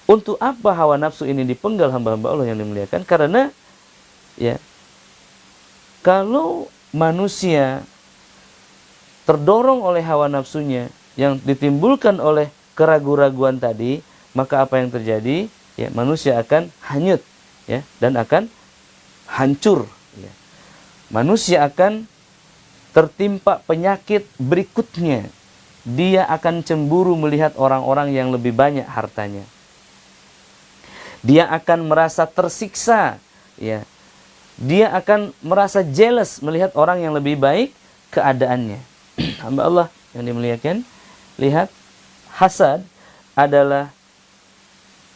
Untuk apa hawa nafsu ini dipenggal hamba-hamba Allah yang dimuliakan? Karena ya, kalau manusia terdorong oleh hawa nafsunya yang ditimbulkan oleh keraguan-raguan tadi, maka apa yang terjadi? Ya, manusia akan hanyut, ya, dan akan hancur. Ya. Manusia akan tertimpa penyakit berikutnya. Dia akan cemburu melihat orang-orang yang lebih banyak hartanya. Dia akan merasa tersiksa, ya. Dia akan merasa jealous melihat orang yang lebih baik keadaannya. Hamba Allah yang dimuliakan, lihat, hasad adalah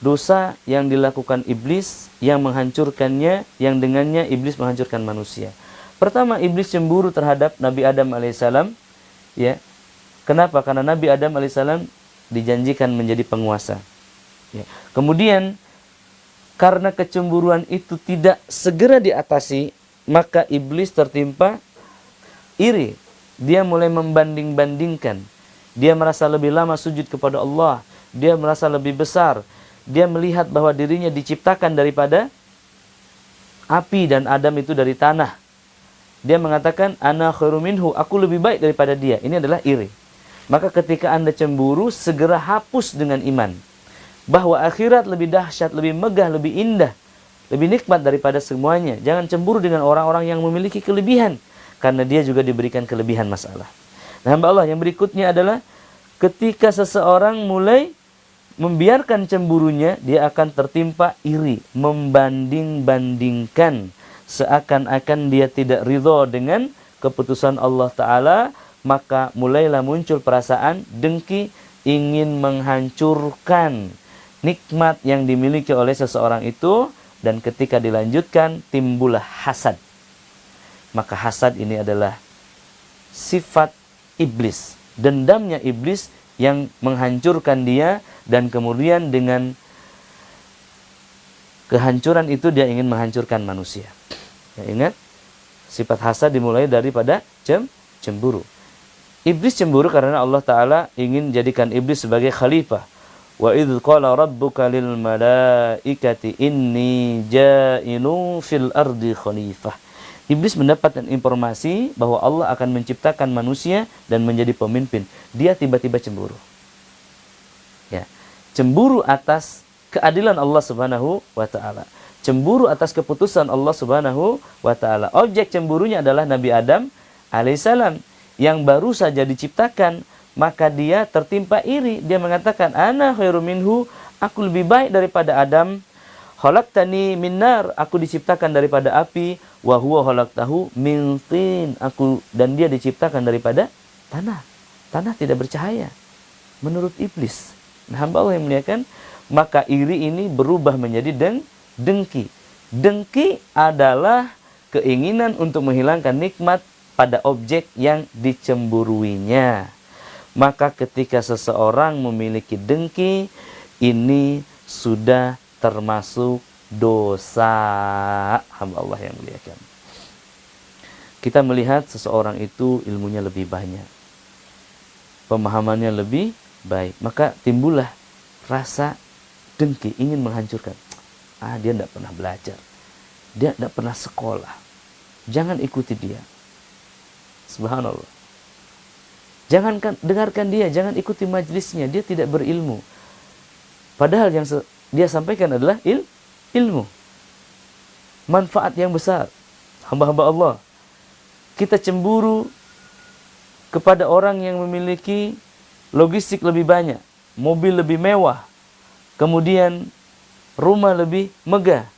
dosa yang dilakukan iblis, yang menghancurkannya, yang dengannya iblis menghancurkan manusia. Pertama, iblis cemburu terhadap Nabi Adam alaihissalam, ya. Kenapa? Karena Nabi Adam alaihissalam dijanjikan menjadi penguasa. Ya. Kemudian karena kecemburuan itu tidak segera diatasi, maka iblis tertimpa iri. Dia mulai membanding-bandingkan. Dia merasa lebih lama sujud kepada Allah. Dia merasa lebih besar. Dia melihat bahwa dirinya diciptakan daripada api dan Adam itu dari tanah. Dia mengatakan, ana khairu minhu, aku lebih baik daripada dia. Ini adalah iri. Maka ketika Anda cemburu, segera hapus dengan iman bahwa akhirat lebih dahsyat, lebih megah, lebih indah, lebih nikmat daripada semuanya. Jangan cemburu dengan orang-orang yang memiliki kelebihan, karena dia juga diberikan kelebihan masalah. Nah, hamba Allah yang berikutnya adalah ketika seseorang mulai membiarkan cemburunya, dia akan tertimpa iri, membanding-bandingkan, seakan-akan dia tidak ridho dengan keputusan Allah Ta'ala, maka mulailah muncul perasaan dengki, ingin menghancurkan nikmat yang dimiliki oleh seseorang itu, dan ketika dilanjutkan timbullah hasad. Maka hasad ini adalah sifat iblis, dendamnya iblis yang menghancurkan dia, dan kemudian dengan kehancuran itu dia ingin menghancurkan manusia. Ya, ingat, sifat hasad dimulai daripada cemburu. Iblis cemburu karena Allah Ta'ala ingin jadikan iblis sebagai khalifah. Wa idh qala rabbuka lil malaikati inni ja'ilun fil ardi khalifah. Iblis mendapatkan informasi bahwa Allah akan menciptakan manusia dan menjadi pemimpin. Dia tiba-tiba cemburu. Ya, cemburu atas keadilan Allah Subhanahu wa Ta'ala. Cemburu atas keputusan Allah Subhanahu wa Ta'ala. Objek cemburunya adalah Nabi Adam alaihissalam yang baru saja diciptakan, maka dia tertimpa iri. Dia mengatakan, ana khairu minhu, aku lebih baik daripada Adam. Khalaqtani min nar, aku diciptakan daripada api, wa huwa khalaqtahu min tin, aku dan dia diciptakan daripada tanah. Tanah tidak bercahaya menurut iblis. Nah, hamba Allah yang muliakan, maka iri ini berubah menjadi dengki. Dengki adalah keinginan untuk menghilangkan nikmat pada objek yang dicemburuinya. Maka ketika seseorang memiliki dengki, ini sudah termasuk dosa. Hamba Allah yang muliakan. Kita melihat seseorang itu ilmunya lebih banyak, pemahamannya lebih baik, maka timbullah rasa dengki, ingin menghancurkan. Dia tidak pernah belajar, dia tidak pernah sekolah, jangan ikuti dia. Subhanallah. Jangan dengarkan dia, jangan ikuti majelisnya, dia tidak berilmu. Padahal yang dia sampaikan adalah ilmu. Manfaat yang besar. Hamba-hamba Allah, kita cemburu kepada orang yang memiliki logistik lebih banyak, mobil lebih mewah, kemudian rumah lebih megah.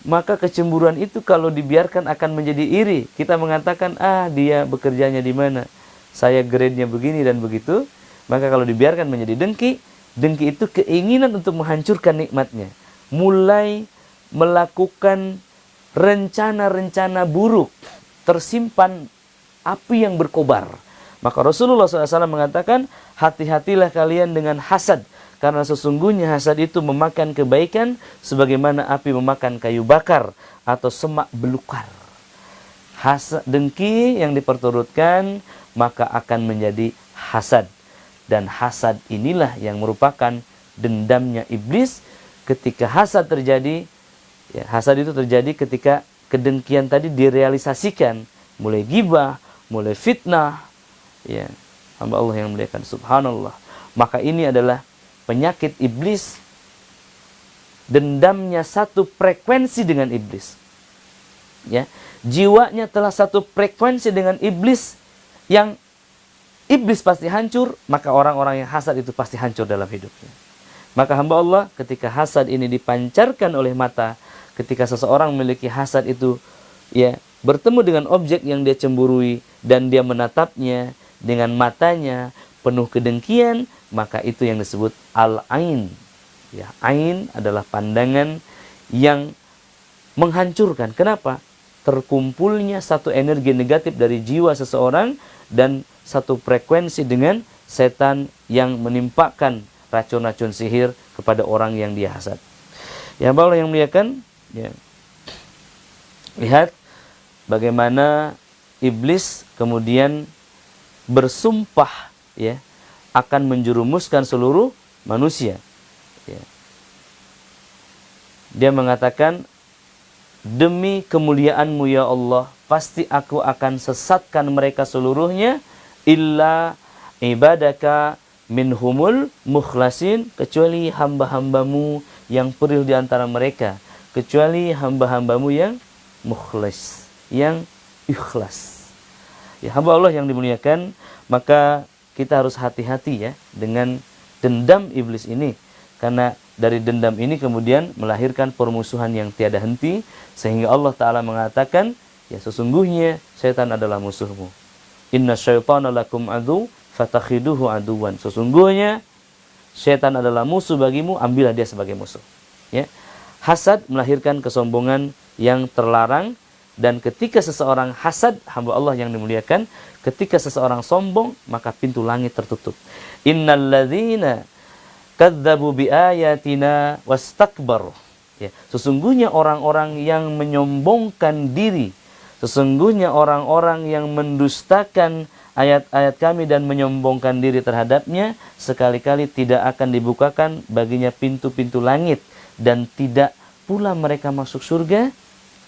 Maka kecemburuan itu kalau dibiarkan akan menjadi iri. Kita mengatakan, dia bekerjanya di mana, saya grade-nya begini dan begitu. Maka kalau dibiarkan menjadi dengki, dengki itu keinginan untuk menghancurkan nikmatnya. Mulai melakukan rencana-rencana buruk, tersimpan api yang berkobar. Maka Rasulullah SAW mengatakan, hati-hatilah kalian dengan hasad, karena sesungguhnya hasad itu memakan kebaikan sebagaimana api memakan kayu bakar atau semak belukar. Hasad, dengki yang diperturutkan, maka akan menjadi hasad. Dan hasad inilah yang merupakan dendamnya iblis ketika hasad terjadi. Ya, hasad itu terjadi ketika kedengkian tadi direalisasikan, mulai ghibah, mulai fitnah. Ya, hamba Allah yang muliakan, subhanallah. Maka ini adalah penyakit iblis. Dendamnya satu frekuensi dengan iblis. Ya, jiwanya telah satu frekuensi dengan iblis, yang iblis pasti hancur, maka orang-orang yang hasad itu pasti hancur dalam hidupnya. Maka hamba Allah, ketika hasad ini dipancarkan oleh mata, ketika seseorang memiliki hasad itu, ya, bertemu dengan objek yang dia cemburui dan dia menatapnya dengan matanya penuh kedengkian, maka itu yang disebut al-ain. Ya, ain adalah pandangan yang menghancurkan. Kenapa? Terkumpulnya satu energi negatif dari jiwa seseorang dan satu frekuensi dengan setan yang menimpakan racun-racun sihir kepada orang yang dia hasad. Ya, Allah yang muliakan, ya. Lihat bagaimana iblis kemudian bersumpah, ya, akan menjerumuskan seluruh manusia. Ya. Dia mengatakan, demi kemuliaan-Mu ya Allah, pasti aku akan sesatkan mereka seluruhnya, illa ibadaka minhumul mukhlasin, kecuali hamba-hambamu yang peril di antara mereka, kecuali hamba-hambamu yang mukhlas, yang ikhlas. Ya, hamba Allah yang dimuliakan, maka kita harus hati-hati, ya, dengan dendam iblis ini. Karena dari dendam ini kemudian melahirkan permusuhan yang tiada henti, sehingga Allah Ta'ala mengatakan, ya, sesungguhnya setan adalah musuhmu. Inna syaitana lakum adu fatakhiduhu aduwan. Sesungguhnya setan adalah musuh bagimu, ambillah dia sebagai musuh. Ya. Hasad melahirkan kesombongan yang terlarang, dan ketika seseorang hasad, hamba Allah yang dimuliakan, ketika seseorang sombong, maka pintu langit tertutup. Innal ladzina kadzdzabu biayatina wastakbaru. Ya, sesungguhnya orang-orang yang menyombongkan diri, sesungguhnya orang-orang yang mendustakan ayat-ayat kami dan menyombongkan diri terhadapnya, sekali-kali tidak akan dibukakan baginya pintu-pintu langit, dan tidak pula mereka masuk surga.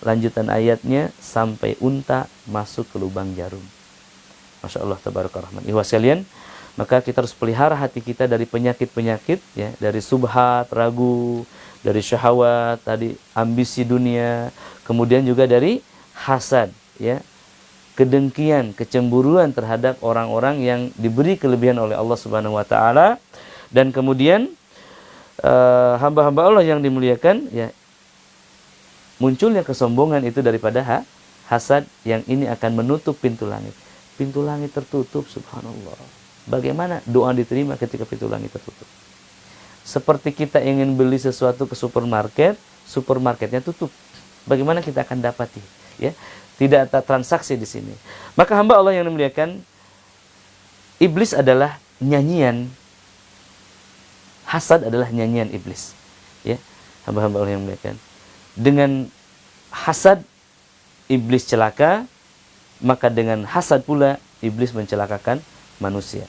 Lanjutan ayatnya, sampai unta masuk ke lubang jarum. Masya Allah, tabaraka rahman. Ihwas sekalian, maka kita harus pelihara hati kita dari penyakit-penyakit, ya, dari subhat, ragu, dari syahwat, tadi ambisi dunia, kemudian juga dari hasad, ya, kedengkian, kecemburuan terhadap orang-orang yang diberi kelebihan oleh Allah Subhanahu wa taala. Dan kemudian hamba-hamba Allah yang dimuliakan, ya, munculnya kesombongan itu daripada hasad, yang ini akan menutup pintu langit. Pintu langit tertutup, subhanallah. Bagaimana doa diterima ketika pintu langit tertutup? Seperti kita ingin beli sesuatu ke supermarket, supermarketnya tutup. Bagaimana kita akan dapati? Ya, tidak ada transaksi di sini. Maka hamba Allah yang dimuliakan, iblis adalah nyanyian, hasad adalah nyanyian iblis. Ya, hamba-hamba Allah yang dimuliakan. Dengan hasad iblis celaka, maka dengan hasad pula iblis mencelakakan manusia.